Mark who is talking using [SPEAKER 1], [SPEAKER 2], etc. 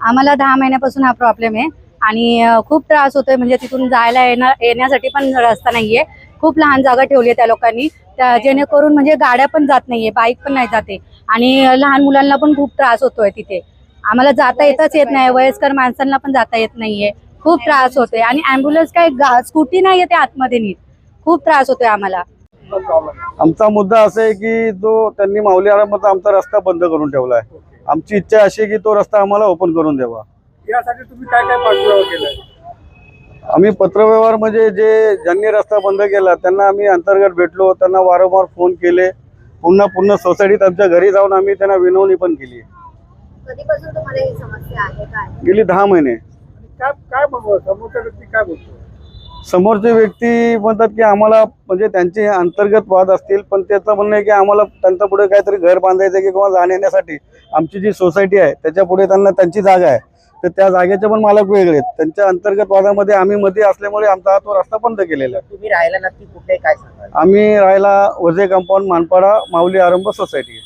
[SPEAKER 1] आम्हाला 10 महिन्यापासून हा प्रॉब्लेम आहे आणि खूप त्रास होतोय. म्हणजे तिथून जायला येण्यासाठी पण रस्ता नाहीये. खूप लहान जागा ठेवली आहे त्या लोकांनी, जेणेकरून म्हणजे गाड्या पण जात नाहीये, बाईक पण नाही जाते आणि लहान मुलांना पण खूप त्रास होतोय तिथे. आम्हाला जाता येत नाही, वयस्कर माणसांना पण जाता येत नाहीये. खूप त्रास होतोय आणि ॲम्ब्युलन्स काय स्कूटी नाही येते आतमध्ये नीट. खूप त्रास होतोय आम्हाला.
[SPEAKER 2] आमचा मुद्दा असा आहे की जो त्यांनी माऊली आरामाचा आमचा रस्ता बंद करून ठेवला आहे. आमची इच्छा अशी आहे की तो रस्ता आम्हाला ओपन करून द्यावा.
[SPEAKER 3] यासाठी तुम्ही काय काय पाठपुरावा केलाय?
[SPEAKER 2] आम्ही पत्रव्यवहार म्हणजे ज्यांनी रस्ता बंद केला त्यांना आम्ही अंतर्गत भेटलो, त्यांना वारंवार फोन केले, पुन्हा सोसायटीत आमच्या घरी जाऊन आम्ही त्यांना विनवणी पण केली.
[SPEAKER 1] कधीपासून तुम्हाला ही समस्या आहे काय?
[SPEAKER 2] गेली 10 महिने.
[SPEAKER 3] काय काय बघू समोरचा व्यक्ती काय बोलतो?
[SPEAKER 2] समोरचे व्यक्ती म्हणतात की आम्हाला म्हणजे त्यांचे अंतर्गत वाद असतील, पण त्याचं म्हणणं आहे की आम्हाला त्यांच्या पुढे काहीतरी घर बांधायचं की किंवा जाण्यासाठी आमची जी सोसायटी आहे त्याच्या पुढे त्यांना त्यांची जागा आहे, तर त्या जागेचे पण मालक वेगळे आहेत. त्यांच्या अंतर्गत वादामध्ये आम्ही मध्ये असल्यामुळे आमचा हा तो रस्ता बंद केलेला आहे.
[SPEAKER 4] तुम्ही राहायला नक्की कुठे काय सांगाल?
[SPEAKER 2] आम्ही राहायला वजे कंपाऊंड, मानपाडा, माऊली आरंभ सोसायटी.